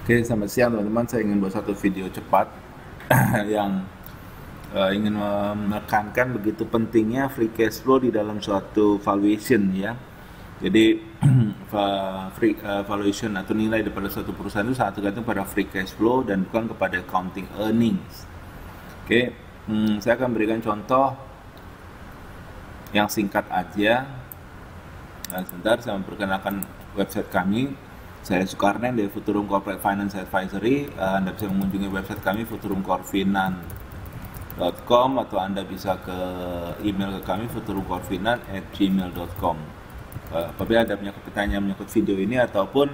Oke, selamat siang teman-teman. Saya ingin buat satu video cepat yang ingin menekankan begitu pentingnya free cash flow di dalam suatu valuation ya. Jadi valuation atau nilai daripada suatu perusahaan itu sangat tergantung pada free cash flow dan bukan kepada accounting earnings. Oke, saya akan berikan contoh yang singkat aja. Nah, sebentar saya memperkenalkan website kami. Saya Sukarnen dari Futurum Corporate Finance Advisory. Anda bisa mengunjungi website kami futurumcorfinan.com atau Anda bisa ke email ke kami futurumcorfinan@gmail.com. Apabila Anda punya pertanyaan menyangkut video ini ataupun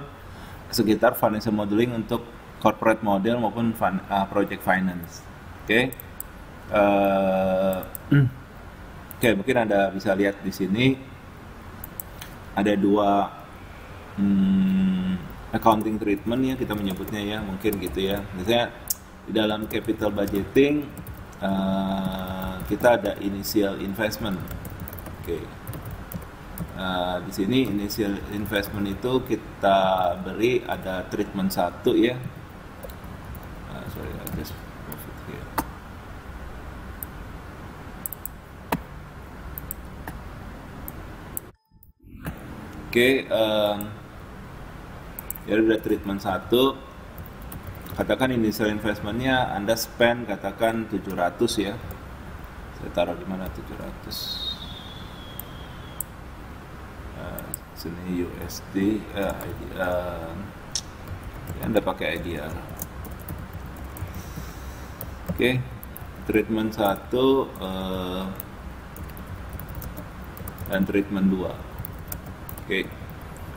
sekitar financial modeling untuk corporate model maupun project finance. Oke. Oke, mungkin Anda bisa lihat di sini ada dua accounting treatment ya kita menyebutnya ya, mungkin gitu ya. Misalnya di dalam capital budgeting kita ada initial investment. Oke. Di sini initial investment itu kita beri ada treatment 1 ya. Sorry, I just move it here. Oke, jadi ada treatment 1, katakan initial investmentnya Anda spend katakan 700 ya. Saya taruh di mana 700? Sini USD, Anda pakai IDR. Oke, treatment 1 dan treatment 2. Oke.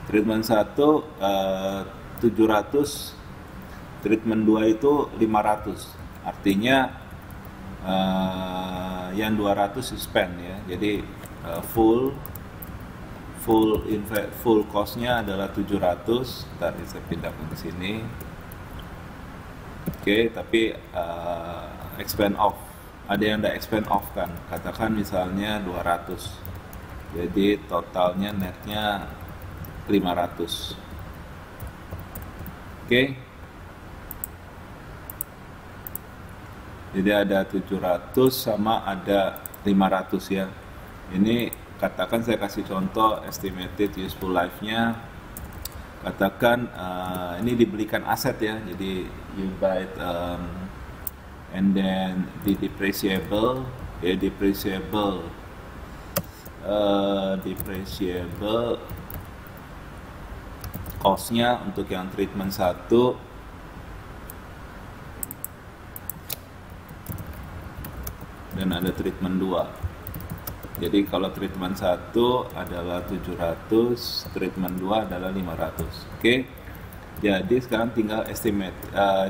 Treatment 1 700, treatment 2 itu 500. Artinya yang 200 spend ya. Jadi full cost-nya adalah 700. Ntar saya pindahkan ke sini. Oke, tapi expand off. Ada yang ada expand off kan. Katakan misalnya 200. Jadi totalnya netnya 500. Oke. Jadi ada 700 sama ada 500 ya. Ini katakan saya kasih contoh estimated useful life-nya. Katakan ini dibelikan aset ya. Jadi you buy it, and then the depreciable ya, depreciable cost-nya untuk yang treatment 1 dan ada treatment 2. Jadi kalau treatment 1 adalah 700, treatment 2 adalah 500. Oke. Jadi sekarang tinggal estimate.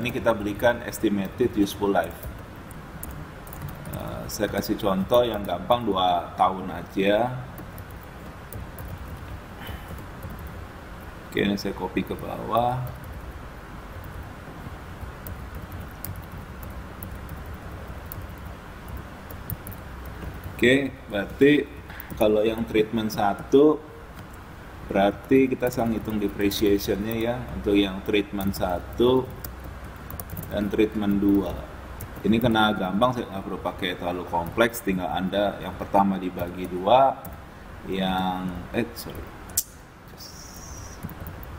Ini kita berikan estimated useful life. Saya kasih contoh yang gampang 2 tahun aja. Oke, ini saya copy ke bawah. Oke, berarti kalau yang treatment 1 berarti kita sedang hitung depreciation-nya ya untuk yang treatment 1 dan treatment 2. Ini kena gampang, saya nggak perlu pakai terlalu kompleks, tinggal Anda yang pertama dibagi 2, yang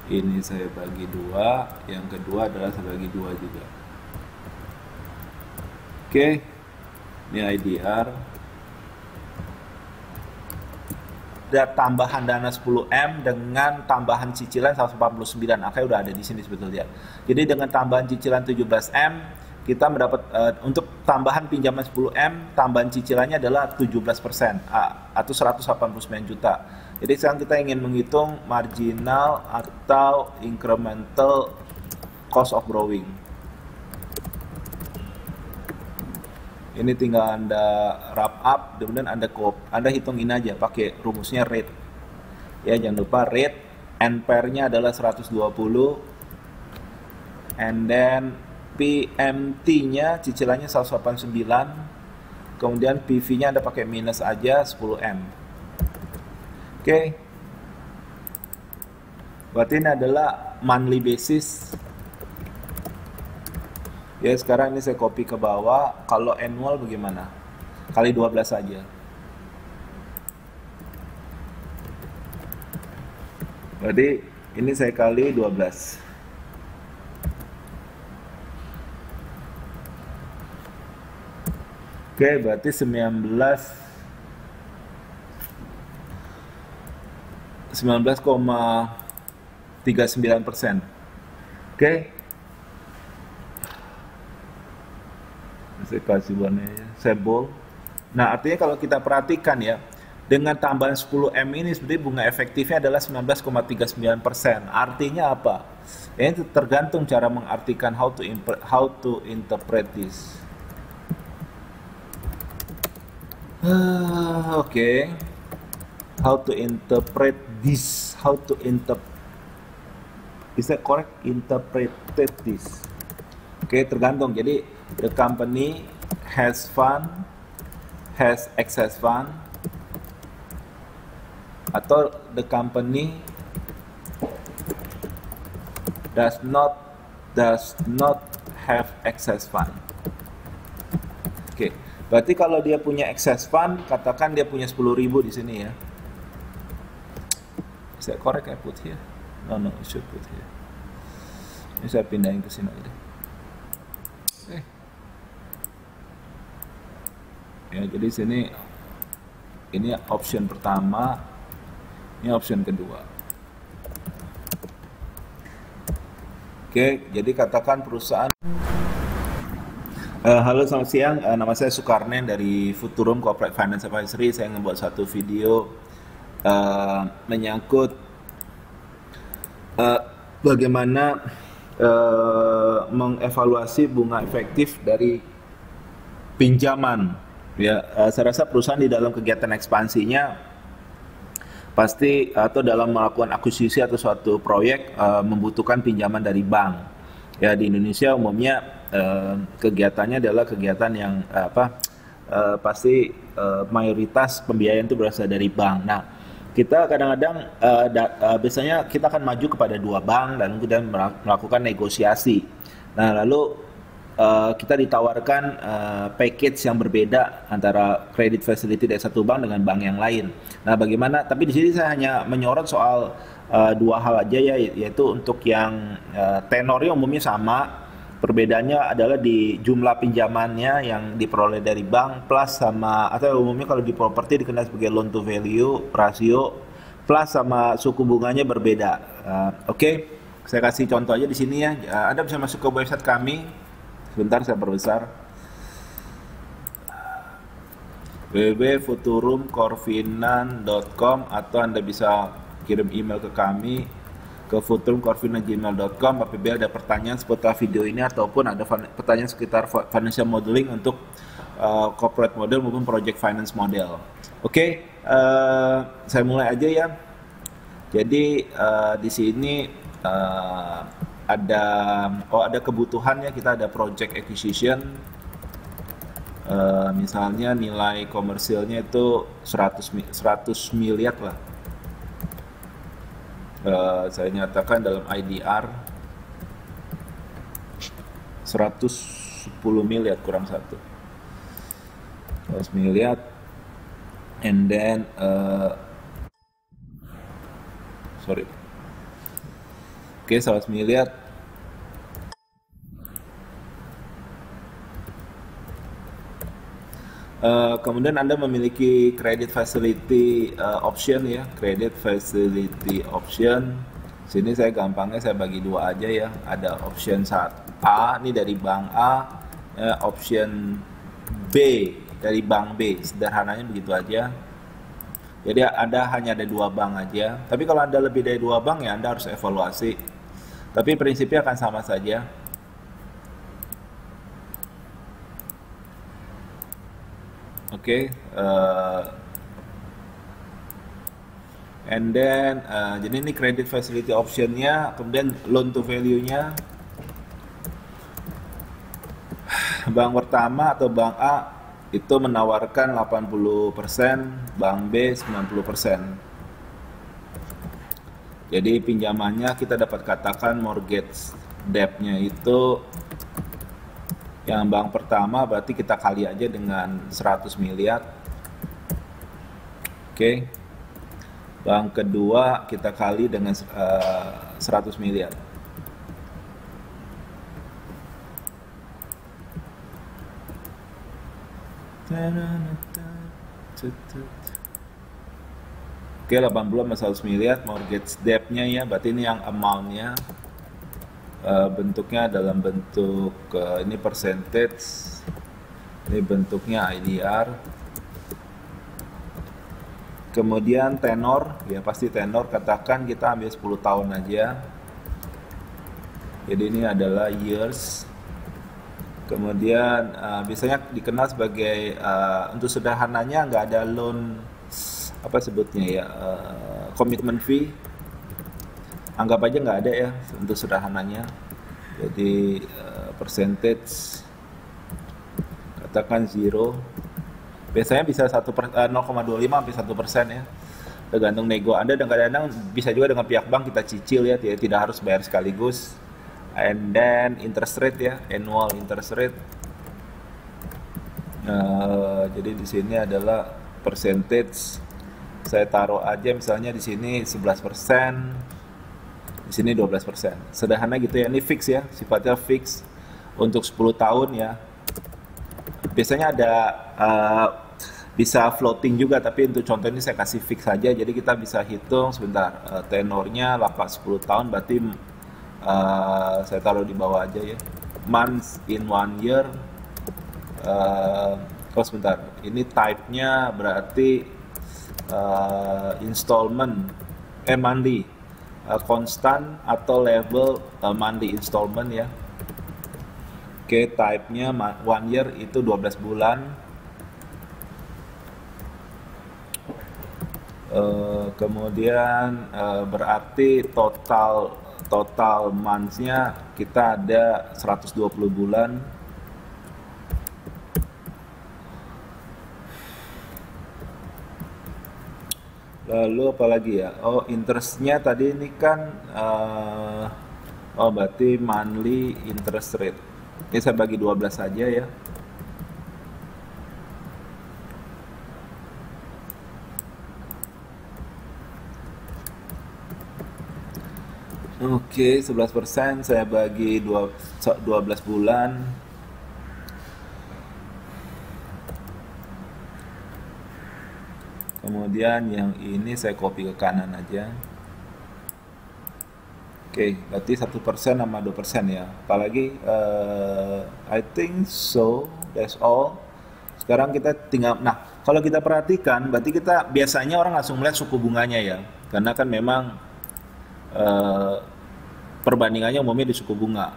ini saya bagi 2, yang kedua adalah saya bagi 2 juga. Oke, ini IDR. Ada tambahan dana 10M dengan tambahan cicilan 149. Angkanya udah ada di sini sebetulnya. Jadi dengan tambahan cicilan 17M, kita mendapat untuk tambahan pinjaman 10M, tambahan cicilannya adalah 17% atau 189 juta. Jadi sekarang kita ingin menghitung marginal atau incremental cost of borrowing. Ini tinggal Anda wrap up, kemudian Anda hitungin aja pakai rumusnya rate. Ya, jangan lupa rate, NPR-nya adalah 120, and then PMT-nya cicilannya 189, kemudian PV-nya Anda pakai minus aja 10M. Oke. Berarti ini adalah monthly basis. Ya, sekarang ini saya copy ke bawah. Kalau annual bagaimana? Kali 12 saja. Berarti ini saya kali 12. Oke, berarti 19,39%. Oke. Saya kasih warnanya sebol. Nah, artinya kalau kita perhatikan ya, dengan tambahan 10M ini sebenarnya bunga efektifnya adalah 19,39%. Artinya apa? Ya, itu tergantung cara mengartikan how to interpret this. Oke. How to interpret this? How to is that correct? Interpreted this. Oke, tergantung. Jadi the company has excess fund, atau the company does not have excess fund. Oke. Berarti kalau dia punya excess fund, katakan dia punya 10.000 di sini ya. Is that correct I put here? No, I should put here. Ini saya pindahin ke sini aja. Ya, jadi sini ini option pertama, ini option kedua. Oke, jadi katakan perusahaan. Halo, selamat siang. Nama saya Sukarnen dari Futurum Corporate Finance Advisory. Saya membuat satu video menyangkut bagaimana mengevaluasi bunga efektif dari pinjaman. Ya, saya rasa perusahaan di dalam kegiatan ekspansinya pasti atau dalam melakukan akuisisi atau suatu proyek membutuhkan pinjaman dari bank. Ya, di Indonesia umumnya kegiatannya adalah kegiatan yang pasti mayoritas pembiayaan itu berasal dari bank. Nah, kita kadang-kadang biasanya kita akan maju kepada dua bank dan kemudian melakukan negosiasi. Nah, lalu kita ditawarkan package yang berbeda antara credit facility dari satu bank dengan bank yang lain. Nah, bagaimana? Tapi di sini saya hanya menyorot soal dua hal aja ya, yaitu untuk yang tenornya umumnya sama. Perbedaannya adalah di jumlah pinjamannya yang diperoleh dari bank plus sama, atau umumnya kalau di properti dikenal sebagai loan to value rasio, plus sama suku bunganya berbeda. Oke. Saya kasih contoh aja di sini ya. Anda bisa masuk ke website kami. Sebentar saya perbesar. www.futurumcorfinan.com, atau Anda bisa kirim email ke kami ke futurumcorfinan@gmail.com apabila ada pertanyaan seputar video ini ataupun ada pertanyaan sekitar financial modeling untuk corporate model maupun project finance model. Oke, saya mulai aja ya. Jadi di sini ada kebutuhannya, kita ada project acquisition. Misalnya nilai komersilnya itu 100 miliar lah. Saya nyatakan dalam IDR 110 miliar kurang 100 miliar, and then sorry, oke, 100 miliar. Kemudian Anda memiliki credit facility option ya, credit facility option. Sini saya gampangnya saya bagi dua aja ya. Ada option A, ini dari bank A, option B dari bank B. Sederhananya begitu aja. Jadi Anda hanya ada dua bank aja. Tapi kalau Anda lebih dari dua bank ya Anda harus evaluasi. Tapi prinsipnya akan sama saja. Oke, and then jadi ini credit facility optionnya, kemudian loan to value-nya. Bank pertama atau bank A itu menawarkan 80%, bank B 90%. Jadi pinjamannya kita dapat katakan mortgage debt-nya itu yang bank pertama berarti kita kali aja dengan 100 miliar. Oke. Bank kedua kita kali dengan 100 miliar. Oke, 80 sama 100 miliar mortgage debt-nya ya, berarti ini yang amount-nya. Bentuknya dalam bentuk ini percentage, ini bentuknya IDR. Kemudian tenor, ya pasti tenor, katakan kita ambil 10 tahun aja. Jadi ini adalah years. Kemudian biasanya dikenal sebagai untuk sederhananya nggak ada loan apa sebutnya ya, commitment fee. Anggap aja nggak ada ya untuk sederhananya. Jadi percentage katakan 0. Biasanya bisa 0,25 sampai 1% ya. Tergantung nego Anda, dan kadang-kadang bisa juga dengan pihak bank kita cicil ya, tidak harus bayar sekaligus. And then interest rate ya, annual interest rate. Jadi di sini adalah percentage. Saya taruh aja misalnya di sini 11%, di sini 12%. Sederhana gitu ya, ini fix ya, sifatnya fix untuk 10 tahun ya. Biasanya ada bisa floating juga, tapi untuk contoh ini saya kasih fix saja. Jadi kita bisa hitung sebentar, tenornya 10 tahun, berarti saya taruh di bawah aja ya, months in 1 year. Sebentar, ini type-nya berarti installment, monthly, constant atau level monthly installment ya. Oke, type-nya 1 year itu 12 bulan. Kemudian berarti total months-nya kita ada 120 bulan. Lalu apalagi ya? Oh, interest-nya tadi ini kan berarti monthly interest rate. Ini saya bagi 12 saja ya. Oke, 11% saya bagi 12 bulan. Kemudian yang ini saya copy ke kanan aja. Oke, berarti 1% sama 2% ya. Apalagi I think so, that's all. Sekarang kita tinggal, nah kalau kita perhatikan berarti kita biasanya orang langsung melihat suku bunganya ya. Karena kan memang perbandingannya umumnya di suku bunga.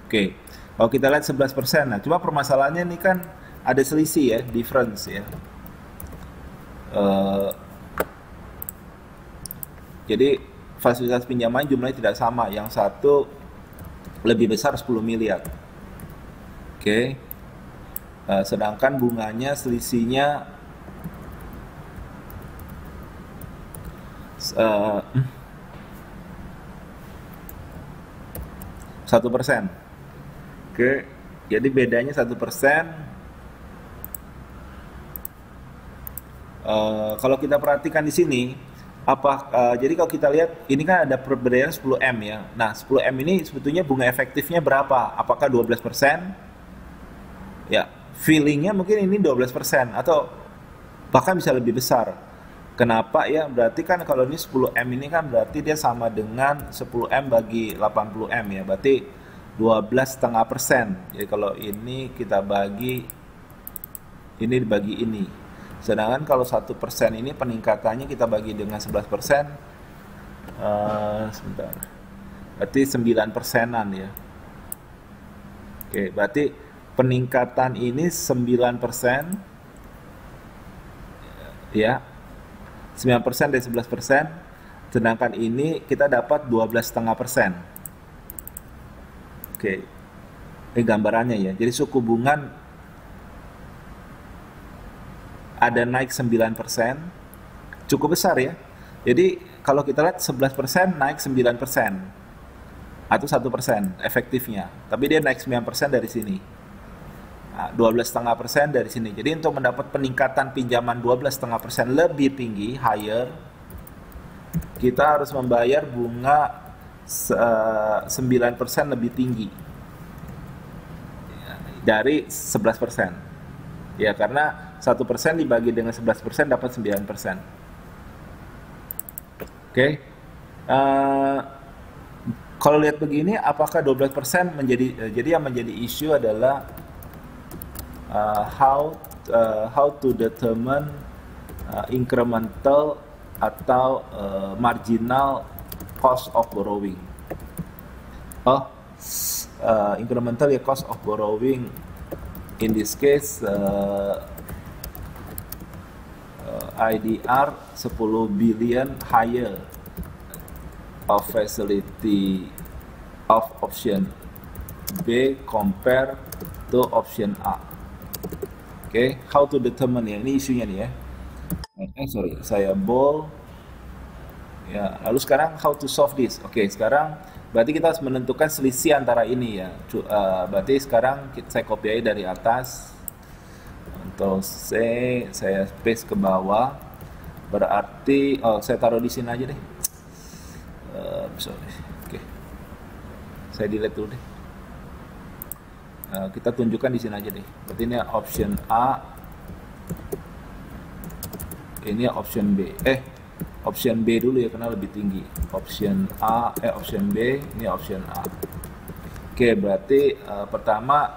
Oke, kalau kita lihat 11%, nah cuma permasalahannya ini kan ada selisih ya, difference ya. Jadi fasilitas pinjaman jumlahnya tidak sama, yang satu lebih besar 10 miliar. Oke. Sedangkan bunganya selisihnya 1%. Oke, jadi bedanya 1%. Kalau kita perhatikan di sini, jadi kalau kita lihat ini kan ada perbedaan 10M ya. Nah, 10M ini sebetulnya bunga efektifnya berapa? Apakah 12%? Ya, feelingnya mungkin ini 12% atau bahkan bisa lebih besar. Kenapa ya? Berarti kan kalau ini 10M ini kan berarti dia sama dengan 10M bagi 80M ya. Berarti 12,5%. Jadi kalau ini kita bagi, ini dibagi ini. Sedangkan kalau 1% ini peningkatannya kita bagi dengan 11%, sebentar, berarti 9%-an ya. Oke, berarti peningkatan ini 9%, ya, 9% dari 11%, sedangkan ini kita dapat 12,5%. Oke, ini gambarannya ya. Jadi suku bunga ada naik 9%, cukup besar ya. Jadi kalau kita lihat 11% naik 9% atau 1% efektifnya, tapi dia naik 9% dari sini. Nah, 12,5% dari sini. Jadi untuk mendapat peningkatan pinjaman 12,5% lebih tinggi, higher, kita harus membayar bunga 9% lebih tinggi dari 11%. Ya, karena 1% dibagi dengan 11% dapat 9%. Oke. Kalau lihat begini, apakah 12% menjadi, jadi yang menjadi isu adalah how to determine incremental atau marginal cost of borrowing. Incremental ya, cost of borrowing in this case IDR 10 billion higher of facility of option B compare to option A. Oke, how to determine ya, ini isunya nih ya. Sorry, saya bold. Ya, lalu sekarang how to solve this. Oke, sekarang berarti kita harus menentukan selisih antara ini ya. Berarti sekarang saya copy aja dari atas. Untuk C, saya paste ke bawah. Berarti, saya taruh di sini aja deh. Sorry. Oke, saya delete dulu deh. Kita tunjukkan di sini aja deh. Berarti ini option A, ini option B. Option B dulu ya, karena lebih tinggi. Option A, option B, ini option A. Oke, berarti pertama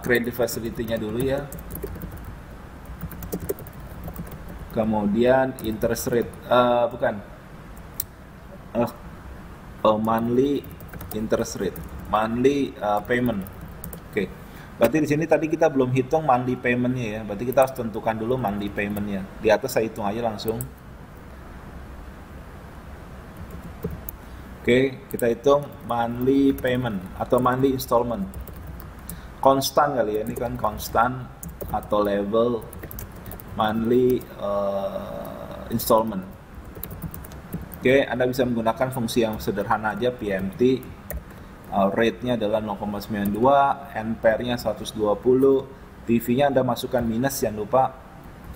credit facility-nya dulu ya. Kemudian interest rate, monthly interest rate, monthly payment. Oke, berarti di sini tadi kita belum hitung monthly payment-nya ya. Berarti kita harus tentukan dulu monthly payment-nya. Di atas saya hitung aja langsung. Oke, kita hitung monthly payment atau monthly installment. Konstan kali ya, ini kan konstan atau level monthly installment. Oke, Anda bisa menggunakan fungsi yang sederhana aja, PMT. Rate-nya adalah 0,92, NPR-nya 120, PV-nya Anda masukkan minus, jangan lupa,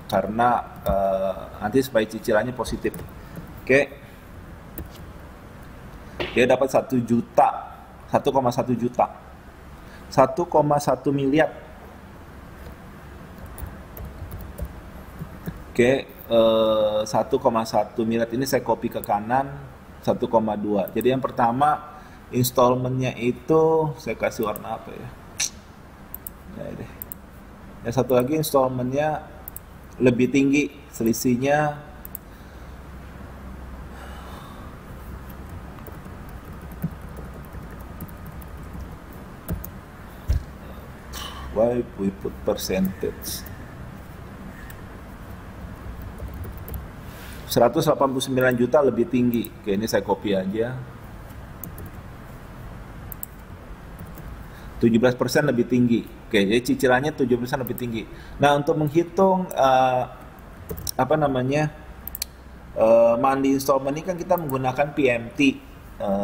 karena nanti supaya cicilannya positif. Oke, dia dapat 1 juta, 1,1 juta, 1,1 miliar. Oke, 1,1 miliar ini saya copy ke kanan, 1,2. Jadi yang pertama installmentnya itu saya kasih warna apa ya? Yang satu lagi installmentnya lebih tinggi, selisihnya why we put percentage 189 juta lebih tinggi. Oke, ini saya copy aja. 17% lebih tinggi. Oke, jadi cicilannya 17% lebih tinggi. Nah, untuk menghitung monthly installment ini kan kita menggunakan PMT.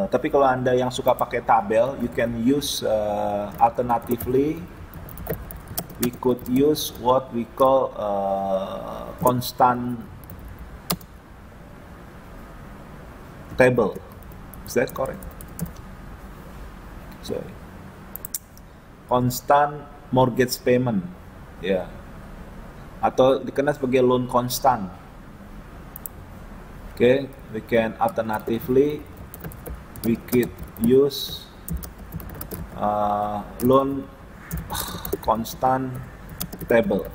Tapi kalau Anda yang suka pakai tabel, you can use alternatively. We could use what we call constant table. Is that correct? Sorry. Constant mortgage payment, ya, atau dikenal sebagai loan constant. Okay, we can alternatively we could use loan constant table.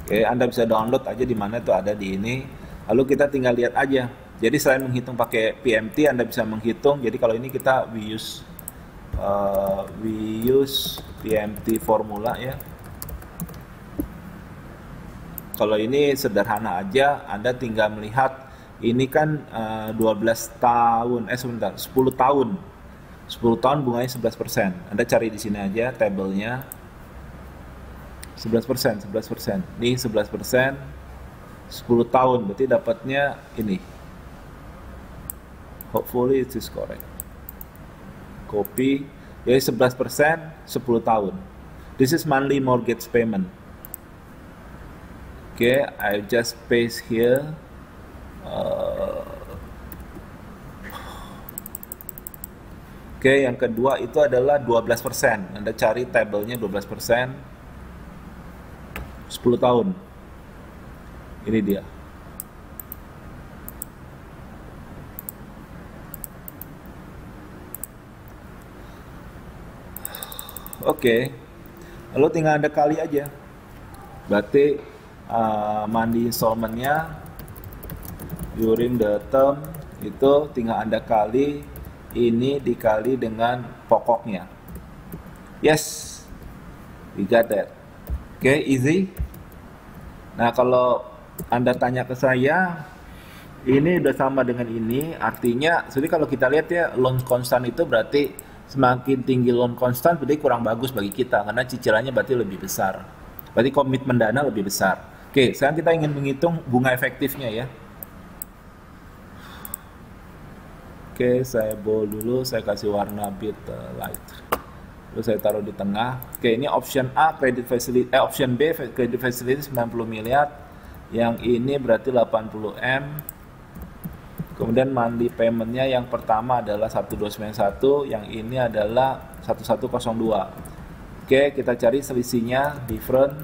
Oke, Anda bisa download aja di mana itu ada di ini. Lalu kita tinggal lihat aja. Jadi selain menghitung pakai PMT, Anda bisa menghitung. Jadi kalau ini kita we use PMT formula ya. Kalau ini sederhana aja, Anda tinggal melihat ini kan 12 tahun, 10 tahun. 10 tahun bunganya 11%. Anda cari di sini aja tabelnya. 11%. Ini 11%, 10 tahun, berarti dapatnya ini. Hopefully it is correct. Copy. Jadi 11% 10 tahun. This is monthly mortgage payment. Okay, I just paste here. Oke, yang kedua itu adalah 12%. Anda cari tabelnya 12%. 10 tahun. Ini dia. Oke. Lalu tinggal Anda kali aja. Berarti monthly installment-nya during the term itu tinggal Anda kali ini dikali dengan pokoknya. Yes, we got that. Oke, easy. Nah, kalau Anda tanya ke saya, ini udah sama dengan ini, artinya, jadi kalau kita lihat ya, loan konstan itu berarti semakin tinggi loan konstan berarti kurang bagus bagi kita, karena cicilannya berarti lebih besar. Berarti komitmen dana lebih besar. Oke, sekarang kita ingin menghitung bunga efektifnya ya. Oke, saya bold dulu, saya kasih warna bit light. Lalu saya taruh di tengah. Oke, ini option A credit facility, option B credit facility 90 miliar. Yang ini berarti 80 M. Kemudian monthly payment-nya yang pertama adalah 1291, yang ini adalah 1102. Oke, kita cari selisihnya different.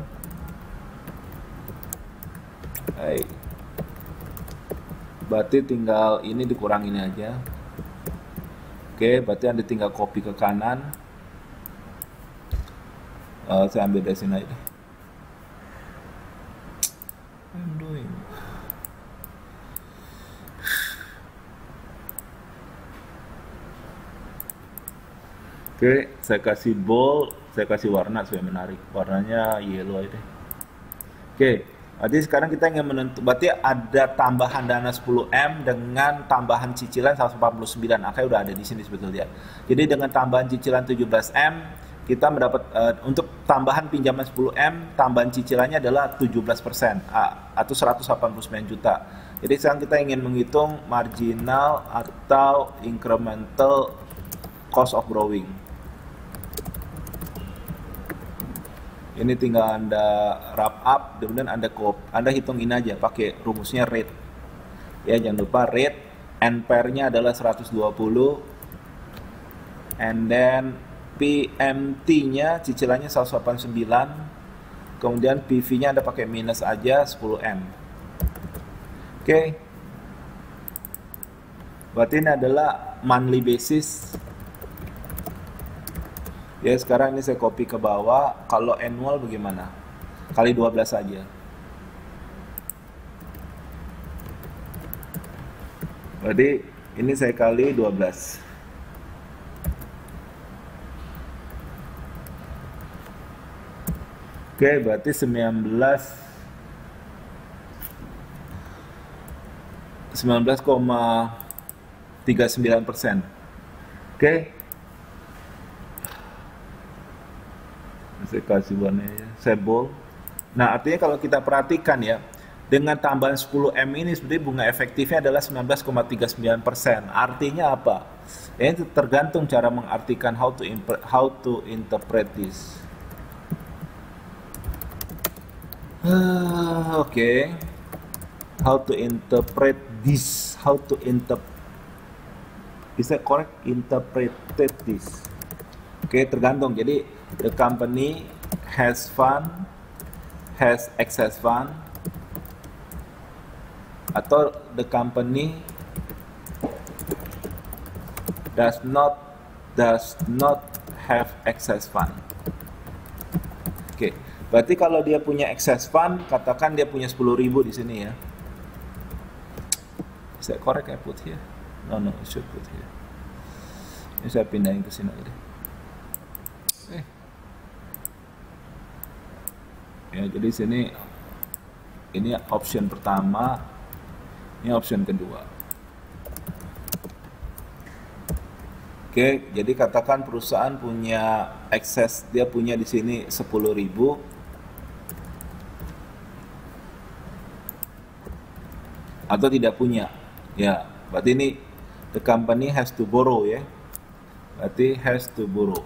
Berarti tinggal ini dikurangin aja. Oke, berarti Anda tinggal copy ke kanan. Saya ambil dari sini aja. I'm doing. Oke, saya kasih bold, saya kasih warna supaya menarik. Warnanya yellow aja. Oke, berarti sekarang kita ingin menentukan, berarti ada tambahan dana 10M dengan tambahan cicilan 149. Akhirnya udah ada di sini sebetulnya. Jadi dengan tambahan cicilan 17M, kita mendapat untuk tambahan pinjaman 10M, tambahan cicilannya adalah 17% atau 189 juta. Jadi sekarang kita ingin menghitung marginal atau incremental cost of borrowing. Ini tinggal Anda wrap up, kemudian Anda hitung ini aja pakai rumusnya rate. Ya, jangan lupa rate, NPR-nya adalah 120, and then PMT-nya cicilannya 189, kemudian PV-nya Anda pakai minus aja 10M. Oke. Berarti ini adalah monthly basis. Ya, sekarang ini saya copy ke bawah. Kalau annual bagaimana? Kali 12 saja. Berarti ini saya kali 12. Oke, berarti 19,39%. Oke. Saya kasih warnanya, saya bold. Nah, artinya kalau kita perhatikan ya, dengan tambahan 10M ini sebenarnya bunga efektifnya adalah 19,39%. Artinya apa? Ya, itu tergantung cara mengartikan how to interpret this. Oke. How to interpret this? How to is that correct? Interpreted this. Oke, tergantung. Jadi the company has excess fund, atau the company does not have excess fund. Oke, berarti kalau dia punya excess fund, katakan dia punya 10.000 di sini ya. Is that correct? I put here? No, I should put here. Ini saya pindahin ke sini aja. Ya, jadi sini ini option pertama, ini option kedua. Oke, jadi katakan perusahaan punya excess, dia punya di sini 10.000. Atau tidak punya. Ya, berarti ini the company has to borrow ya. Berarti has to borrow.